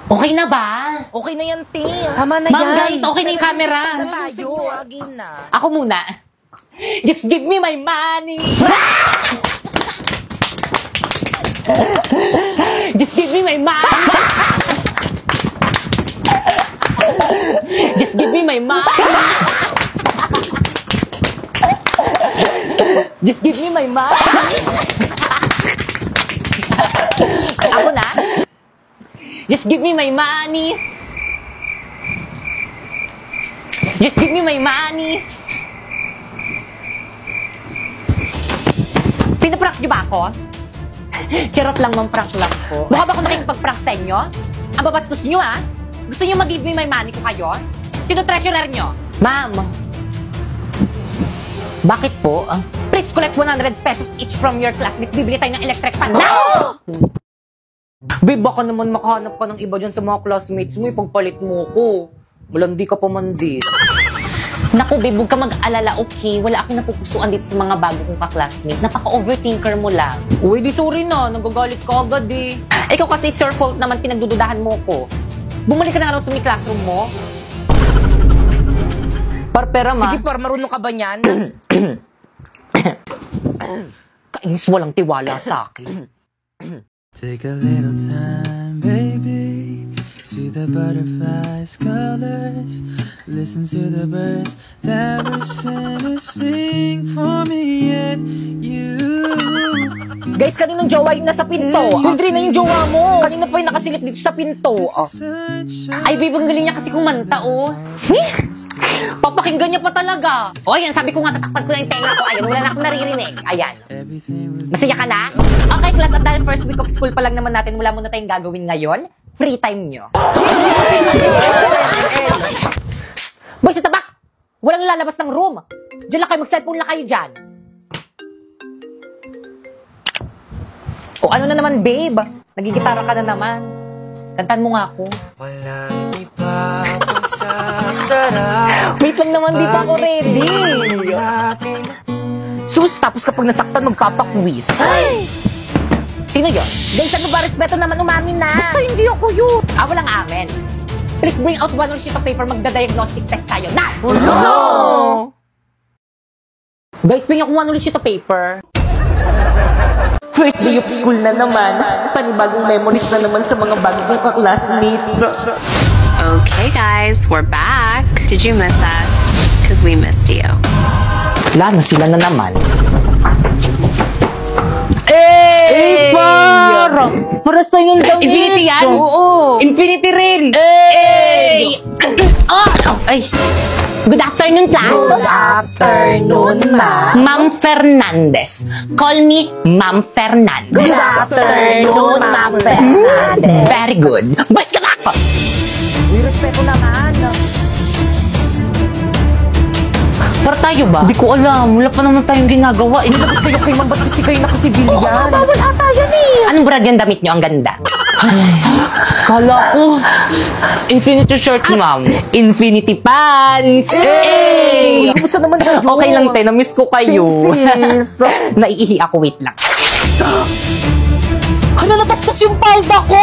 Okay na ba? Okay na yan, T. Tama na yan. Guys, okay na yung camera. Game na. Ako muna. Just give me my money. Just give me my money. Just give me my money. Just give me my money. Ako na. Just give me my money. Just give me my money. Pinaprank niyo ba ako? Charot lang, prank lang po. Mukha ba ako nakikipag-prank sa inyo? Ang babastos niyo, ha? Gusto niyo mag-give me my money ko kayo? Sino treasurer niyo? Ma'am. Bakit po? Please collect 100 pesos each from your classmate. Bibili tayo ng electric fan. No! Babe, baka naman makahanap ka ng iba dyan sa mga classmates mo. Ipagpalit mo ko. Malandi ka pa man din. Naku, babe, huwag ka mag-alala, okay? Wala akong napupusuan dito sa mga bago kong ka-classmate. Napaka-overthinker mo lang. Uy, di sorry na. Nagagalit ka agad eh. Ikaw kasi it's your fault naman pinagdududahan mo ko. Bumalik ka na raw sa may classroom mo. Pera, ma. Sige, marunong ka ba niyan? Kainis walang tiwala sa akin. Take a little time, baby. See the butterflies' colors. Listen to the birds that were sent to sing for me and you. Guys, kaninong jowa yung nasa pinto? Hindi na yung jowa mo. Kanina pa yung nakasilip dito sa pinto. Ay, babe, ang galing niya kasi kumanta, oh. Papakinggan niya pa talaga. O, ayan, sabi ko nga, tatakpan ko na yung tenga ko. Ayan, wala na akong naririnig. Ayan. Masaya ka na? Okay, class, at dahil first week of school pa lang naman natin, wala muna tayong gagawin ngayon. Free time nyo. Boy, sa tabak! Walang lalabas ng room. Diyan lang kayo, mag-cellphone lang kayo dyan. O, ano na naman, babe? Nagigitara ka na naman. Kantan mo nga ako. Walang ipapasasarap. Wait lang naman, di pa ako ready. Sus, tapos kapag nasaktan, magpapakwis. Ay! Sino yun? Guys, ano ba? Respeto naman, umamin na. Basta hindi ako yun. Walang amen. Please bring out one sheet of paper, magda-diagnostic test tayo. Now! No! Guys, bring ako one sheet of paper. First day of school na naman. Panibagong memories na naman sa mga bagong classmates. Okay, guys, we're back. Did you miss us? Because we missed you. Wala na sila na naman. Hey, par! Para sa'yo yung damit. Infinity yan? Oo. Infinity rin! Hey! Ay! Good afternoon, class! Good afternoon, ma'am. Ma'am Fernandez. Call me Ma'am Fernandez. Good afternoon, Ma'am Fernandez. Very good. Boys, ka na ako! Uy, respeto naman. Para tayo ba? Hindi ko alam. Wala pa naman tayong ginagawa. Hindi dapat kayo kay man, ba't kasi kayo nakasibilian? Bawal ata yan eh. Anong brand yung damit nyo? Ang ganda. Kala ko. Infinity shirt, ma'am. Infinity pants. Hey! Kumusta naman kayo? Okay lang, te. Na-miss ko kayo. Sis. Naiihi ako. Wait lang. Hala, natastas yung palda ko!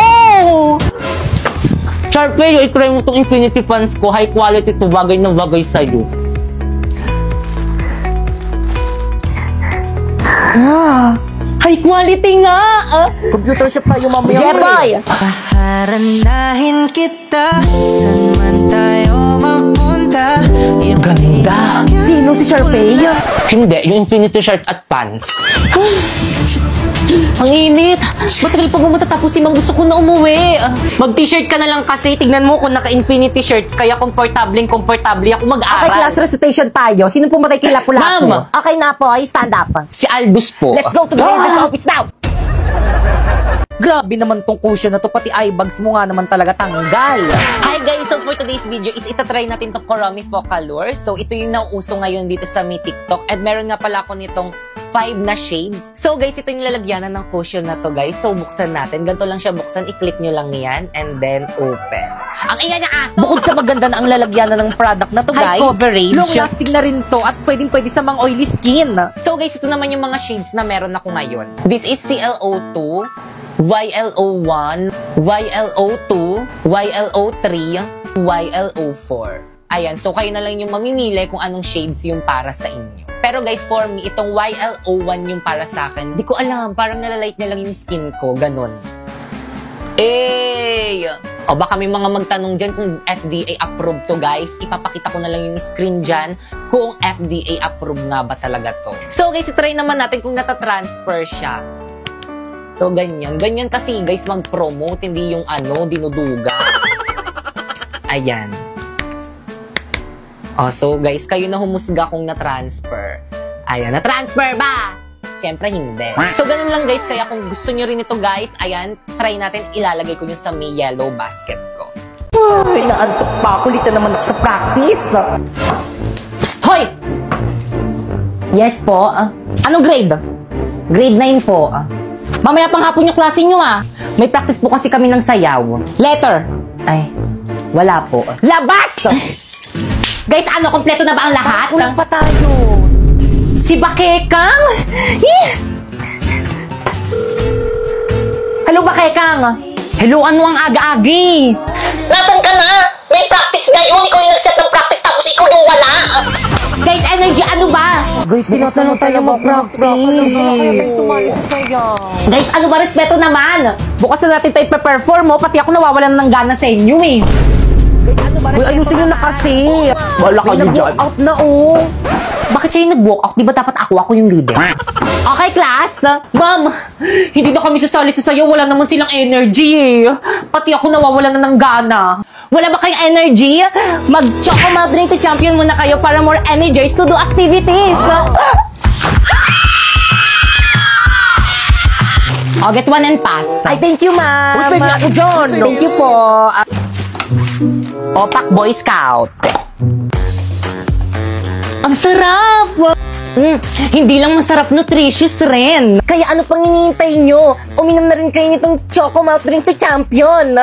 Sharpay, i-try mo itong Infinity pants ko. High quality to. Bagay na bagay sa'yo. High quality nga! Computer shop tayo mamaya. Jeboy! Paharanahin kita. Saan man tayo mapunta. Ganda! Sino si Sharpay? Hindi, yung Infinity shirt at pants. Ang init! Matagal pa ba matatapos si Mang? Gusto ko na umuwi. Mag-t-shirt ka na lang kasi. Tignan mo kung naka-Infinity shirts. Kaya komportableng komportable ako mag-aral. Okay, class recitation tayo. Sino pumatay kay Lapu-Lapu? Ma'am! Okay na po, ay stand up. Si Aldous po. Let's go to the head office now! Grabe naman tong cushion na to. Pati eye bags mo nga naman talaga tanggal. Hi guys! So for today's video is itatry natin tong Kuromi Focalure. So ito yung nauuso ngayon dito sa mi TikTok. At meron nga pala ako nitong 5 na shades. So guys, ito yung lalagyanan ng cushion na to guys. So buksan natin. Ganito lang siya buksan. I-click nyo lang yan. And then open. Ang ingay na aso! Bukod sa maganda na ang lalagyanan ng product na to guys, High coverage. long lasting na rin to at pwedeng-pwede sa mga oily skin. So guys, ito naman yung mga shades na meron ako ngayon. This is CLO2. YLO1, YLO2, YLO3, YLO4. Ayan, so kayo na lang yung mamimili kung anong shades yung para sa inyo. Pero guys, for me, itong YLO1 yung para sa akin. Di ko alam, parang nalalight na lang yung skin ko, ganun. O baka may mga magtanong dyan kung FDA approved to, guys. Ipapakita ko na lang yung screen dyan kung FDA approved nga ba talaga to. So guys, try naman natin kung natatransfer siya. So ganyan. Ganyan kasi guys mag-promote, hindi yung dinuduga. Ayan. So guys, kayo na humusga kung na-transfer. Ayan, na-transfer ba? Siyempre, hindi. So, ganun lang guys. Kaya kung gusto nyo rin ito guys, ayan, try natin. Ilalagay ko yun sa may yellow basket ko. Ay, naantok pa. Kulitan naman ako sa practice. Psst, hoy! Yes po. Anong grade? Grade 9 po. Mamaya pang hapon yung klase nyo May practice po kasi kami ng sayaw. Letter. Ay, wala po. Labas! Guys, kompleto na ba ang lahat? Kulang pa tayo. Si Bakekang? Hello, Bakekang. Hello, ano ang aga-agi? Nasaan ka na? May practice ngayon. Ikaw yung nag-set ng practice tapos ikaw yung wala. Guys, energy, ano ba? Guys, tinas na tayo mag-practice. Guys, ano ba? Respeto naman. Bukas na natin ito ipe-perform pati ako nawawalan ng gana sa inyo Guys, ano ba? Uy, ayusin nyo na kasi. Wala kayo dyan. Nag-walk out na Bakit siya yung nag-walk out? Di ba dapat ako yung leader? Okay, class. Ma'am, hindi na kami sasali sa sayo. Wala naman silang energy Pati ako nawawalan na ng gana. Wala ba kayong energy? Mag-choco malt drink to champion muna kayo para more energized to do activities. Get one and pass. Ay, thank you, ma'am. Uy, pwede ako dyan. Thank you po. Opak Boy Scout. Ang sarap! Hindi lang masarap, nutritious rin. Kaya ano pang hinihintay nyo? Uminom na rin kayo nitong Choco Malt Drink to Champion.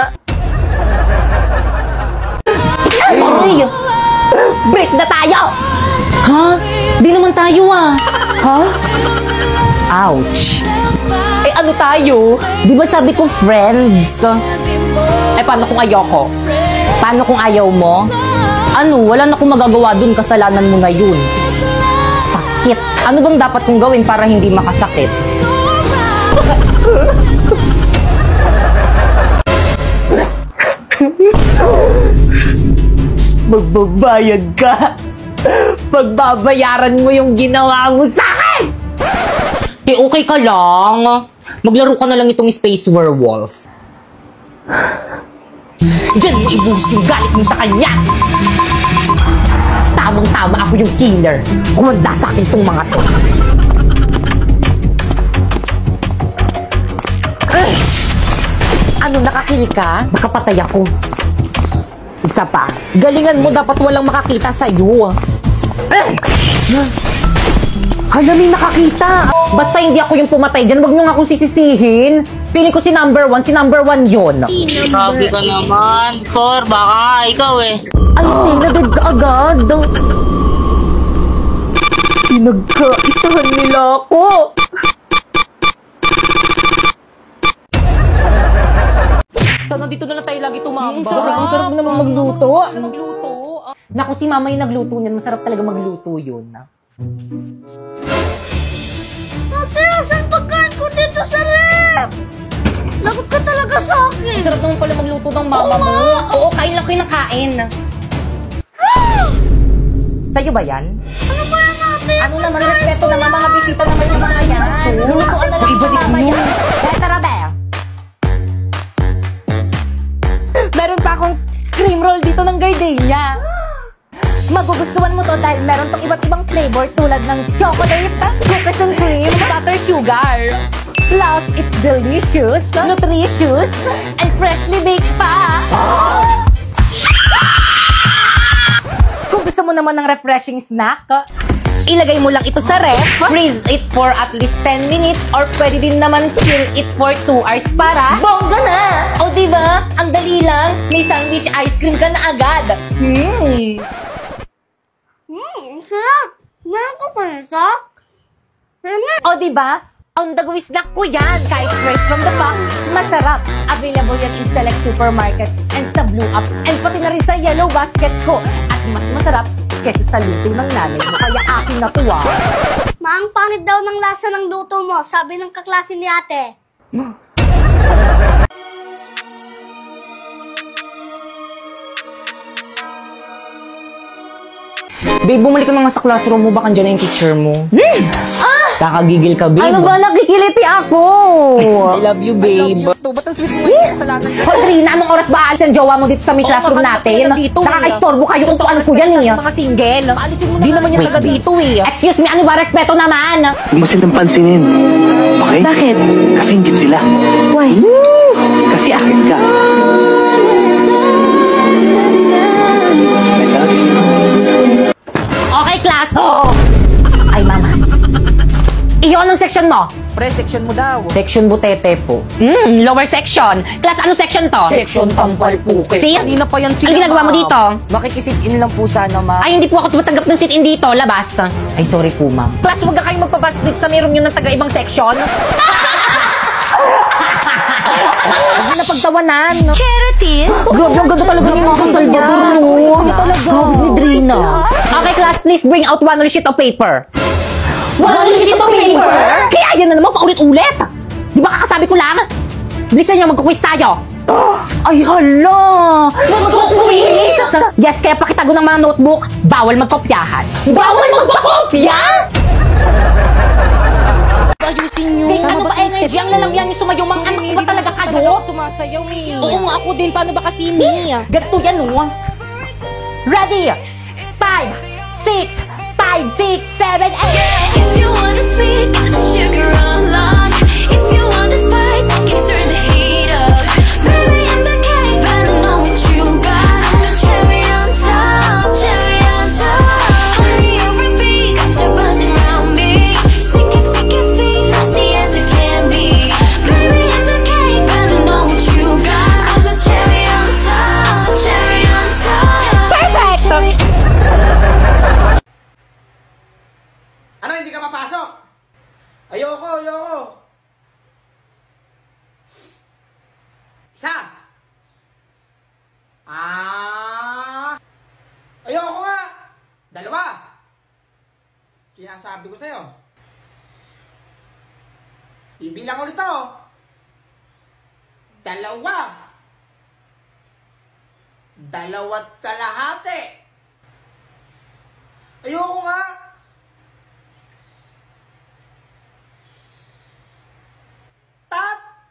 Ay! Break na tayo! Ha? Di naman tayo Ha? Ouch! Ano tayo? Di ba sabi ko friends? Paano kung ayoko? Paano kung ayaw mo? Wala na akong magagawa dun, kasalanan mo na yun. Sakit. Ano bang dapat kong gawin para hindi makasakit? Magbabayad ka. Pagbabayaran mo yung ginawa mo sa akin! Okay ka lang. Maglaro ka na lang itong Space Werewolf. Diyan mo ibusin galit mo sa kanya! Tamang-tama ako yung killer. Kumanda sa akin itong mga to. Nakakil ka? Nakapatay ako. Isa pa. Galingan mo, dapat walang makakita sa'yo. Hala, may nakakita. Basta hindi ako yung pumatay dyan, wag nyo nga akong sisisihin. Feeling ko si number one yun. Grabe ka naman, Cor. Baka ikaw Tinagad ka agad. Pinagkaisahan nila ako. So, nandito na lang tayo lagi tumamba. Ang sarap naman magluto. Naku, si mama yung nagluto niyan. Masarap talaga magluto yun. Ate, asan pagkain ko dito sa rep? Lagot ka talaga sa akin. Masarap naman pala magluto ng mama mo. Oo, kain lang kayo ng kain. Sa'yo ba yan? Ano ba yan, ate? Ano naman, respeto naman, mga bisita naman yung mga yan. Lulutuan na lang ng mama yan. Tara, be. Meron pa akong cream roll dito ng gardenia. Magugustuhan mo to dahil meron tong iba't ibang flavor tulad ng chocolate, cookies and cream, butter sugar. Plus, it's delicious, nutritious, and freshly baked pa. Kung gusto mo naman ng refreshing snack, ilagay mo lang ito sa ref, freeze it for at least 10 minutes, or pwede din naman chill it for 2 hours para bongga na! O diba? Ang dali lang, may sandwich ice cream ka na agad. Sarap. Meron ko pa isa? O diba? O On the go snack ko yan. Kahit straight from the pack, masarap. Available yan in select supermarkets and sa Blue App. And pati na rin sa Yellow Basket ko. At mas masarap kesa sa luto ng nanay mo. Kaya akin na to ah. Ma, ang pangit daw ng lasa ng luto mo, sabi ng kaklase ni ate. Babe, bumalik ka naman sa classroom mo. Baka andyan na yung teacher mo. Kakagigil ka, babe. Ano ba, nakikiliti ako? I love you, babe. Ba't ang sweet mo yung kasalanan ka? Hoy, Rina, anong oras ba aalis ang jowa mo dito sa may classroom natin? Nakaka-istorbo kayo kung tuan ko yan eh. Mga single. Alisin mo na. Di naman yung taga dito eh. Excuse me, ano ba? Respeto naman. Huwag mo silang pansinin. Okay? Bakit? Kasi ingit sila. Why? Kasi akin ka. I love you. Okay, class. Ay, mama. Iyo, anong section mo? Pre, section mo daw. Section butete po. Lower section. Class, anong section to? Section tampal po. See? Kanina pa yan sila. Ano ginagawa mo dito? Makikisit-in lang po sana, ma. Ay, hindi po ako tumatanggap ng sit-in dito. Labas. Ay, sorry po, ma'am. Class, huwag na kayong magpapasok dito sa mayroon yun ng taga-ibang section. Huwag na pagtawanan. Keratin? Grabe, ang ganda talaga ng mga Salvador, no? Ang ganda talaga. Sabi ni Drina. Okay, class, please bring out one sheet of paper. One sheet of paper? Kaya yan na naman, paulit-ulit. Di ba kakasabi ko lang? Bilisan niyo, magkukwis tayo. Ay, hala! Magkukwis? Yes, kaya pakitago ng mga notebook, bawal magkopyahan. Bawal magpakopya? Ayusin niyo. Guys, ano ba energy? Ang lalamyan niyo sumayaw. Mga anak ko ba talaga kayo? Sumasayaw, eh. Oo nga ako din. Paano ba kasi ni? Ganito yan, oh. Ready? 5, 6, 5, 6, 7, 8. If you want it sweet, sugar along. If you want it spice, can turn the heat up. Baby, I'm the cake, but I know what you got. I'm the cherry on top, cherry on top. Honey, over me, got you buzzing around me. Sticky, sticky, sweet, frosty as it can be. Baby, I'm the cake, but I know what you got. I'm the cherry on top, cherry on top. Perfect! Ano, hindi ka papasok? Ayoko. Isa. Ayoko nga. 2. Sinasabi ko sa'yo. Ibilang ulit ako. 2. 2.5. Ayoko nga.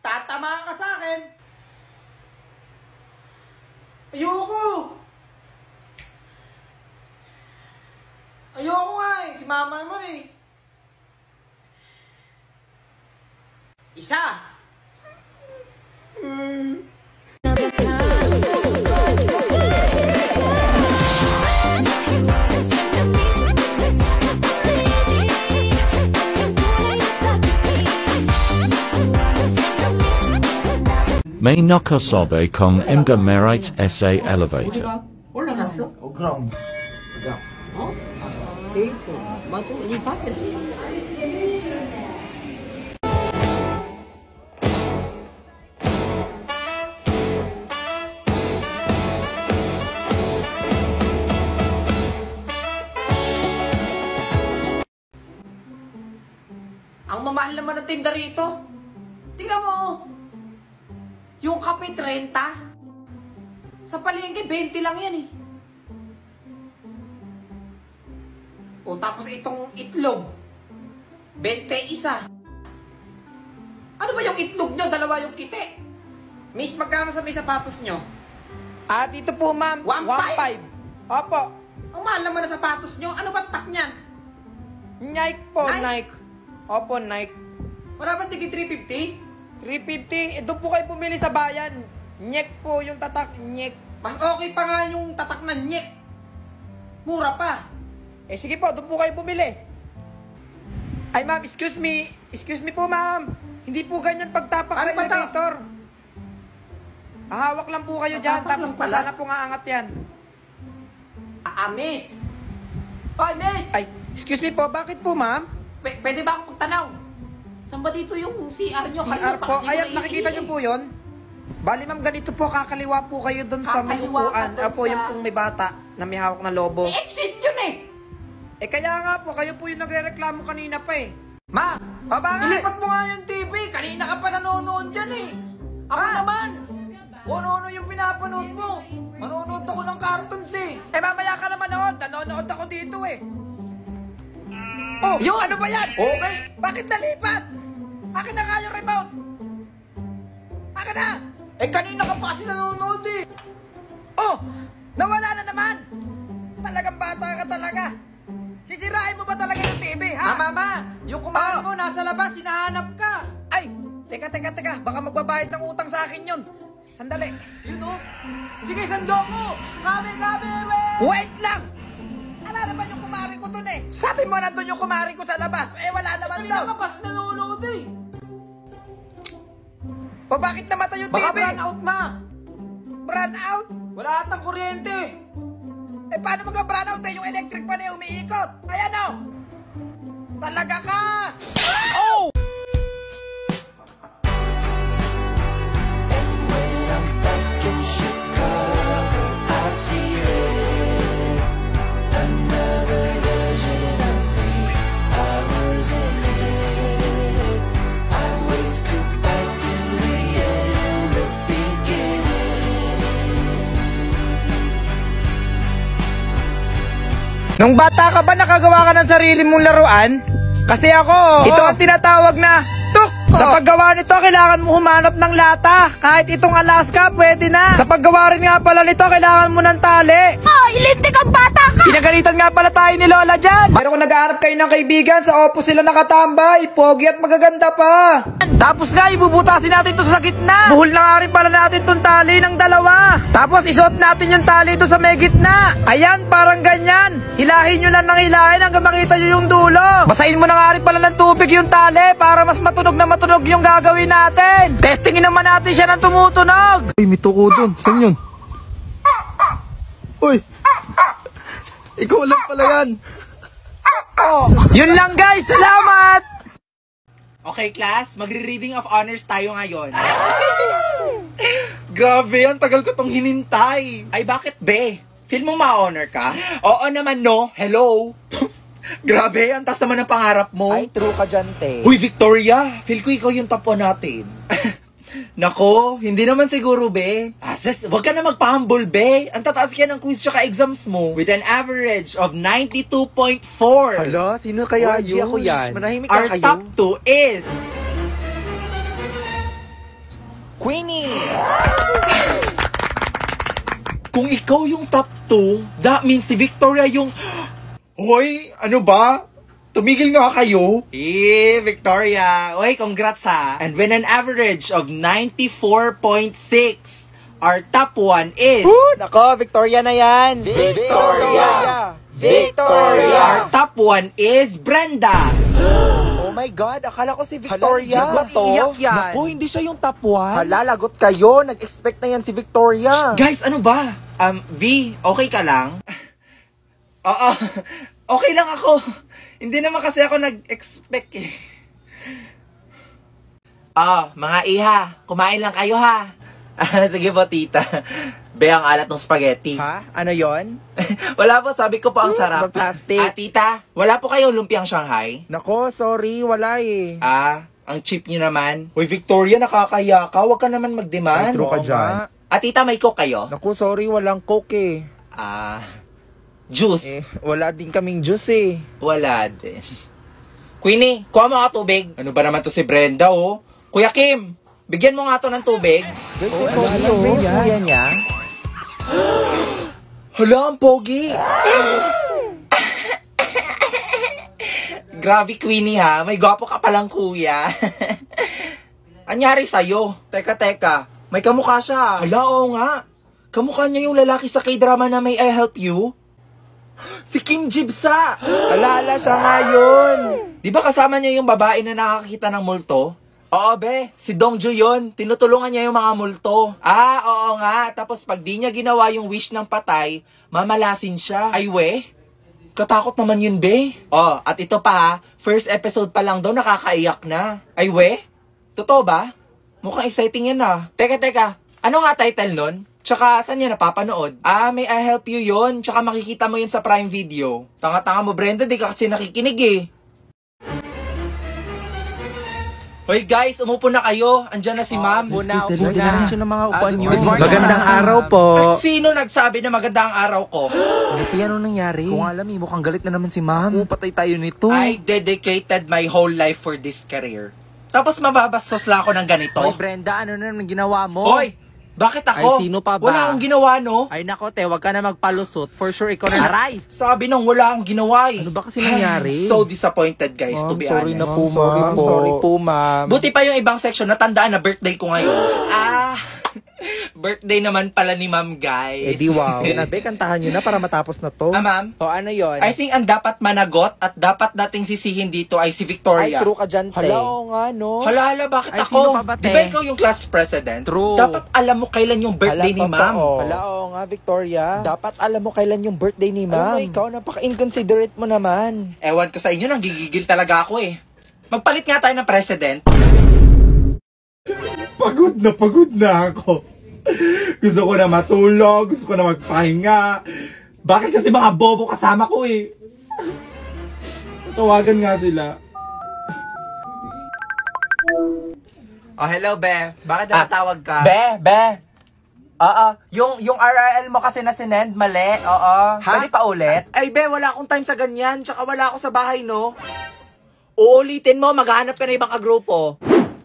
Tatamaan ka sa akin. Ayoko nga eh. Si mama naman eh. Isa. May nakasabi kong mga merit essay elevator. Ang mamahal naman ng tinda rito. Tingnan mo. Yung kape 30. Sa palengke 20 lang yan eh. O tapos itong itlog. 21. Ano ba yung itlog nyo? 2 yung kite. Miss, magkano sa may sapatos nyo? Dito po, ma'am. 1.5. 1.5. Opo. Ang mahal naman ng sapatos nyo. Ano ba tak niyan? Nike po, Nike? Nike. Opo, Nike. Wala ba tigi 350? 350. Doon po kayo pumili sa bayan. Nyek po yung tatak. Nyek. Mas okay pa nga yung tatak na nyek. Mura pa. Sige po, doon po kayo bumili. Ay, ma'am, excuse me. Excuse me po, ma'am. Hindi po ganyan pagtapak Ano sa ba to? elevator. Hawak lang po kayo dyan, Tapak tapos lang pala. sana po aangat yan. Miss. Oy, miss. Ay, excuse me po, bakit po, ma'am? Pwede ba akong magtanaw? Saan ba dito yung CR nyo? CR po. Ayan, nakikita nyo po yun? Bali ma'am, ganito po, kakaliwa po kayo doon sa may upuan. Apo, yung pong may bata na may hawak na lobo. Exit yun eh! Kaya nga po, kayo po yung nagre-reklamo kanina pa eh. Ma! Bakit? Ilipat mo nga yung TV! Kanina ka pa nanonood dyan eh! Ako naman! Kung ano yung pinapanood mo! Manonood ako ng cartoons eh! Mamaya ka na manood. Nanonood ako dito eh. Oh, yun! Ano ba yan? Okay! Bakit nalipat? Akin na nga yung remote. Akin na! Kanina ka pa kasi nanonood eh! Oh! Nawala na naman! Talagang bata ka talaga. Sisirain mo ba talaga yung TV, ha? Mama! Yung kumain mo nasa labas, hinahanap ka! Ay! Teka. Baka magbabayad ng utang sa akin yun. Sandali. Yun oh! Sige, sandok mo! Kami! Wait lang! Ala naman yung kumari ko dun eh. Sabi mo nandun yung kumari ko sa labas. Wala naman daw. Kanina ka pa kasi nanonood eh! O bakit namatay yung Baka TV? brownout out, ma! Brown out? Wala atang kuryente! Paano magka-brownout eh? Yung electric pa na yung umiikot. Ayan o! Talaga ka! Oh! Nung bata ka ba nakagawa ka ng sarili mong laruan? Kasi ako, ito ang tinatawag na tuk! Sa paggawa nito, kailangan mo humanap ng lata. Kahit itong Alaska, pwede na. Sa paggawa rin nga pala nito, kailangan mo ng tali. Ilintik ang bata ka! Pinagalitan nga pala tayo ni Lola dyan. Pero kung nag-aarap kayo ng kaibigan, sa opos sila nakatambay. Pogi at magaganda pa. Tapos nga, ibubutasin natin to sa gitna. Buhol na nga rin pala natin tong tali ng dalawa. Tapos isuot natin yung tali to sa may gitna. Ayan, parang ganyan. Hilahin nyo lang ng hilahin hanggang makita nyo yung dulo. Basahin mo na nga rin pala ng tubig yung tali para mas matunog na matunog yung gagawin natin. Testingin naman natin siya ng tumutunog. Uy, may tuko dun. Saan yun? Uy! Ikaw lang pala yan. Yun lang guys, salamat! Okay class, magre-reading of honors tayo ngayon. Grabe, ang tagal ko tong hinintay. Ay bakit be? Feel mo ma-honor ka? Oo naman no, hello. Grabe, ang taas naman ang pangarap mo. Ay, true ka dyan, te. Huy Victoria, feel ko ikaw yung top 1 natin. Nako, hindi naman siguro, be. Sis, wag ka na magpa-humble, be. Ang tataas ka ng quiz tsaka exams mo. With an average of 92.4. Hala, sino kaya yun? Ako yan. Manahimik Our ka kayo. top 2 is... Queenie! Kung ikaw yung top 2, that means si Victoria yung... Hoy, ano ba? Tumigil nga kayo. Victoria. Oy, congrats ha. And with an average of 94.6, our top 1 is... Nako, Victoria na yan. Victoria. Our top 1 is Brenda. Oh my God, akala ko si Victoria. Hala, to? iyak yan. Naku, hindi siya yung top 1. Hala, lagot kayo. Nag-expect na yan si Victoria. Guys, ano ba? V, okay ka lang? Oo, okay lang ako. Hindi naman kasi ako nag-expect eh. Mga iha, kumain lang kayo ha. Sige po, tita. Be, ang alat ng spaghetti. Ha? Ano yon? Wala po, sabi ko po ang sarap. Plastic. Tita, wala po kayo lumpiang Shanghai? Nako, sorry, wala eh. Ang cheap nyo naman. Uy, Victoria, nakakaya ka. Huwag ka naman mag-demand. Ay, true ka dyan. Tita, may coke kayo? Naku, sorry, walang coke eh. Juice? Wala din kaming juice eh. Wala din. Queenie, kuha mo nga tubig. Ano ba naman to si Brenda, oh? Kuya Kim, bigyan mo nga to ng tubig. Guys, may pogi yung kuya niya. Hala, ang pogi. Grabe, Queenie ha. May gwapo ka palang kuya. Anyari sa'yo? Teka. May kamukha siya. Hala, oo nga. Kamukha niya yung lalaki sa K-drama na May I Help You? Si Kim Jibsa! Alala siya ngayon. Di ba kasama niya yung babae na nakakita ng multo? Oo, be. Si Dongju yun. Tinutulungan niya yung mga multo. Oo nga. Tapos pag di niya ginawa yung wish ng patay, mamalasin siya. Ay, we? Katakot naman yun, be. Oh, at ito pa ha, first episode pa lang daw nakakaiyak na. Ay, we? Totoo ba? Mukhang exciting yan ah. Teka, ano nga title nun? Tsaka, saan yan napapanood? May I Help You yun. Tsaka makikita mo yun sa Prime Video. Tanga-tanga mo, Brenda, di ka kasi nakikinig eh. Hoy guys, umupo na kayo. Andyan na si ma'am. Muna, upo na. ng mga upuan nyo. Magandang araw po. At sino nagsabi na magandang araw ko? Hindi ano nangyari? Kung alam mukhang galit na naman si ma'am. Patay tayo nito. I dedicated my whole life for this career. Tapos mababastos lang ako ng ganito. Hoy Brenda, ano na ginawa mo? Hoy! Bakit ako? Ay, sino pa ba? Wala akong ginawa, no? Ay nako, te, wag ka na magpalusot. For sure, ikaw na aray. Sabi nang wala akong ginawa eh. Ano ba kasi nangyari? So disappointed, guys, to be sorry honest. na po, ma'am. Sorry po, ma'am. Buti pa yung ibang section, natandaan na birthday ko ngayon. Birthday naman pala ni ma'am, guys. Eh di wow. Sinabi, kantahan nyo na para matapos na to. Ma'am? O ano yon? I think ang dapat managot at dapat nating sisihin dito ay si Victoria. Ay, true ka dyan, te. Hala, oo nga, no? Hala, bakit Ay, ako? sino pa ba, te? Di ba ikaw yung class president? True. Dapat alam mo kailan yung birthday ni ma'am. Hala, oo nga, Victoria. Dapat alam mo kailan yung birthday ni ma'am. Ikaw, napaka-inconsiderate mo naman. Ewan ko sa inyo, nanggigigil talaga ako eh. Magpalit nga tayo ng president. Pagod na ako. Gusto ko na matulog, gusto ko na magpahinga. Bakit kasi mga bobo kasama ko eh? Tawagan nga sila. Oh, hello, Be. Bakit natawag ka? Be. Yung RRL mo kasi na sinend, mali. Oo. Pwede pa ulit? Ay, Be, wala akong time sa ganyan. Tsaka wala ako sa bahay, no? Uulitin mo, maghahanap ka na ibang kagrupo.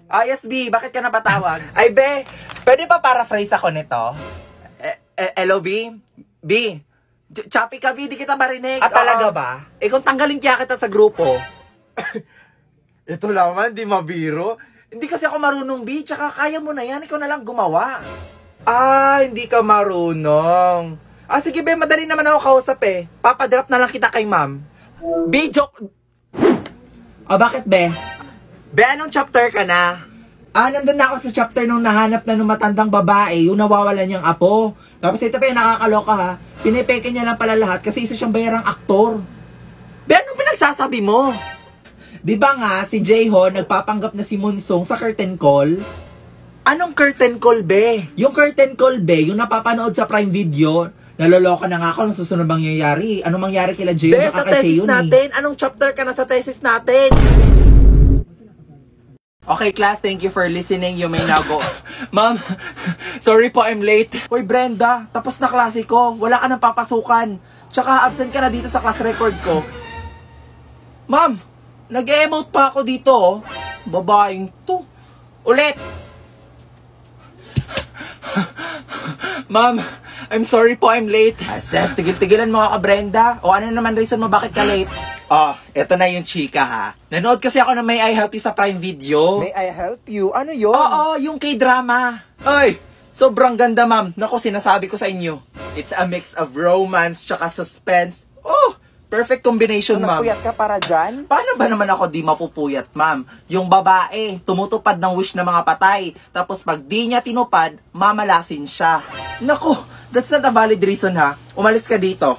Yes, B, bakit ka napatawag? Ay, Be, pwede pa paraphrase ako nito? Hello, B? B, choppy ka, B, di kita marinig. Talaga ba? Kung tanggalin kaya kita sa grupo. Ito naman, di mabiro. Hindi kasi ako marunong, B, tsaka kaya mo na yan, ikaw na lang gumawa. Hindi ka marunong. Sige, Be, madali naman ako kausap eh. Papadrop na lang kita kay ma'am. B, joke. Bakit, Be? Be, anong chapter ka na? Nandun na ako sa chapter nung nahanap na nung matandang babae, yung nawawalan niyang apo. Tapos ito pa yung nakakaloka ha, pinipeke niya lang pala lahat kasi isa siyang bayarang aktor. Be, anong pinagsasabi mo? Di ba nga, si Jayho nagpapanggap na si Monsong sa curtain call? Anong curtain call, Be? Yung curtain call, Be, yung napapanood sa Prime Video, naloloka na nga ako ng susunod mangyayari. Anong mangyari kila Jayho? Be, sa thesis natin, anong chapter ka na sa thesis natin? Okay, class, thank you for listening. You may now go. Ma'am, sorry po, I'm late. Hoy, Brenda, tapos na klase ko. Wala ka nang papasukan. Tsaka absent ka na dito sa class record ko. Ma'am, nag-emote pa ako dito, oh. Babaeng to. Ulit! Ma'am, I'm sorry po, I'm late. Ses, tigil-tigilan mo ka, Brenda. O ano naman reason mo bakit ka late? Eto na yung chika ha. Nanood kasi ako ng May I Help You sa Prime Video. May I help you? Ano yun? Oo, yung K-drama. Ay, sobrang ganda, ma'am. Naku, sinasabi ko sa inyo. It's a mix of romance tsaka suspense. Oh, perfect combination, ma'am. Napuyat ka para dyan? Paano ba naman ako di mapupuyat, ma'am? Yung babae, tumutupad ng wish ng mga patay. Tapos pag di niya tinupad, mamalasin siya. Naku, that's not a valid reason ha. Umalis ka dito.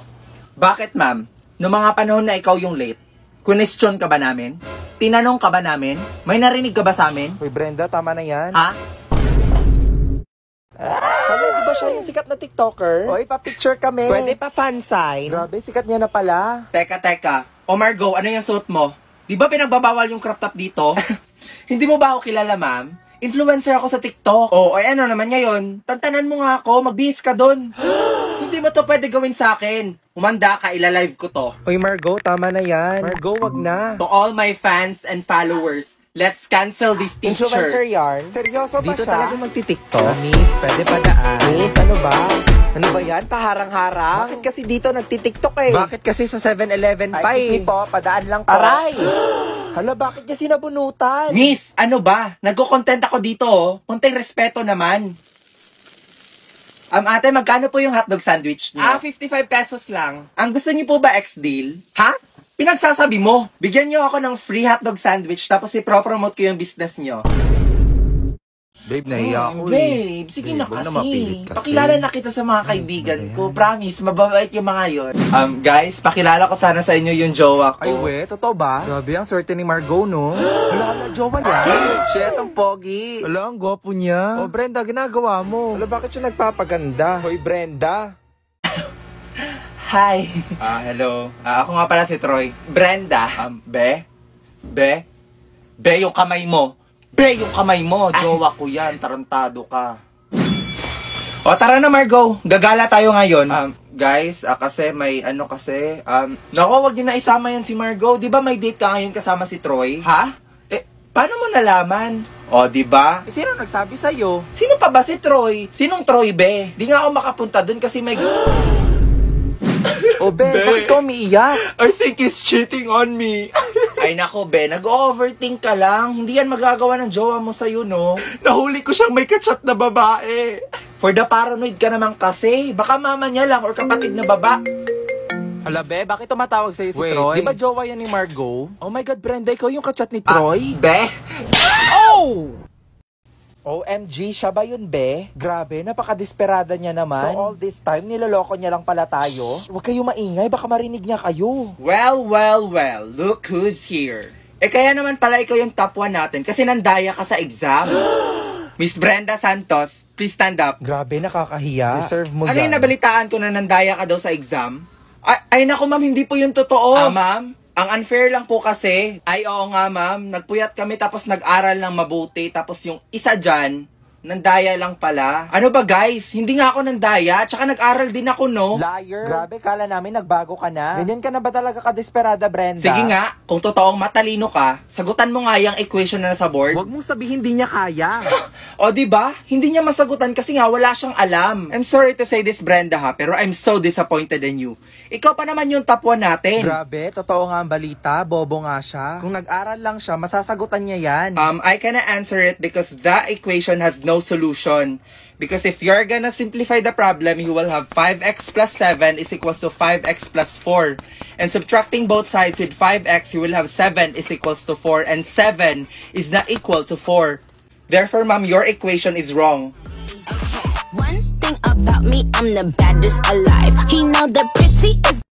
Bakit, ma'am? Noong mga panahon na ikaw yung late, question ka ba namin? Tinanong ka ba namin? May narinig ka ba sa amin? Uy, Brenda, tama na yan. Ha? Ano, di ba siya yung sikat na TikToker? Uy, pa-picture kami. Pwede pa fan sign? Grabe, sikat niya na pala. Teka. O Margo, ano yung suot mo? Di ba pinagbabawal yung crop top dito? Hindi mo ba ako kilala, ma'am? Influencer ako sa TikTok. Ay ano naman ngayon? Tantanan mo nga ako, magbihis ka dun. Hindi mo to pwede gawin sa akin. Umanda ka, ilalive ko to. Uy, Margo, tama na yan. Margo, wag na. To all my fans and followers, let's cancel this teacher. Influencer yarn? Seryoso ba Dito siya? talaga magti-tiktok. Miss, pwede pa daan. Miss, ano ba? Ano ba yan? Paharang-harang? Bakit kasi dito nagtitiktok eh? Bakit kasi sa 7-Eleven pa Ay, excuse eh? me po, padaan lang po. Aray! Hala, bakit niya sinabunutan? Miss, ano ba? Nagko-content ako dito, oh. Konting respeto naman. Ate, magkano po yung hotdog sandwich niyo? 55 pesos lang. Ang gusto niyo po ba ex-deal? Ha? Pinagsasabi mo. Bigyan niyo ako ng free hotdog sandwich tapos i-promote ko yung business niyo. Babe, nahiya ako Babe, sige na Babe, huwag kasi. mapilit kasi. Pakilala na kita sa mga kaibigan ko. Promise, mababait yung mga yon. Guys, pakilala ko sana sa inyo yung jowa ko. Ay, we, totoo ba? Grabe, ang swerte ni Margot, no? Wala na, jowa niya. Shit, ang pogi. Wala, ang gwapo niya. Oh, Brenda, ginagawa mo. Wala, bakit siya nagpapaganda? Hoy, Brenda. Hi. Hello. Ako nga pala si Troy. Brenda. Be, yung kamay mo. Yung kamay mo. Jowa ko yan. Tarantado ka. O, tara na, Margot. Gagala tayo ngayon. Guys, kasi may naku, wag niyo na isama yan si Margot. Di ba may date ka ngayon kasama si Troy? Ha? Paano mo nalaman? O, di ba? Sino nagsabi sa'yo? Sino pa ba si Troy? Sinong Troy, be? Di nga ako makapunta dun kasi may... Oh, Be, bakit ka umiiyak? I think he's cheating on me. Ay nako, Be, nag-overthink ka lang. Hindi yan magagawa ng jowa mo sa'yo, no? Nahuli ko siyang may kachat na babae. For the paranoid ka naman kasi. Baka mama niya lang or kapatid na baba. Hala, Be, bakit tumatawag sa'yo si Wait, Troy? di ba jowa yan ni Margot? Oh my God, Brenda, ikaw yung kachat ni Troy? Be? Oh! OMG, siya ba yun, Be? Grabe, napaka-desperada niya naman. So all this time, niloloko niya lang pala tayo? Huwag kayo maingay, baka marinig niya kayo. Well, look who's here. Kaya naman pala ikaw yung top 1 natin kasi nandaya ka sa exam. Miss Brenda Santos, please stand up. Grabe, nakakahiya. Deserve mo Ano yung nabalitaan ko na nandaya ka daw sa exam? Ay naku, ma'am, hindi po yun totoo. Ma'am? Ang unfair lang po kasi, ay oo nga ma'am, nagpuyat kami tapos nag-aral ng mabuti, tapos yung isa dyan, nandaya lang pala. Ano ba guys, hindi nga ako nandaya, tsaka nag-aral din ako, no? Liar. Grabe, kala namin nagbago ka na. Ganyan ka na ba talaga ka-desperada, Brenda? Sige nga, kung totoong matalino ka, sagutan mo nga yung equation na nasa board. Huwag mong sabihin hindi niya kaya. O diba, hindi niya masagutan kasi nga wala siyang alam. I'm sorry to say this, Brenda ha, pero I'm so disappointed in you. Ikaw pa naman yung top 1 natin. Grabe, totoo nga ang balita, bobo nga siya. Kung nag-aral lang siya, masasagutan niya yan. I cannot answer it because the equation has no solution. Because if you're gonna simplify the problem, you will have 5x plus 7 is equals to 5x plus 4. And subtracting both sides with 5x, you will have 7 is equals to 4. And 7 is not equal to 4. Therefore, ma'am, your equation is wrong. One thing about me, I'm the baddest alive. He know the pretty is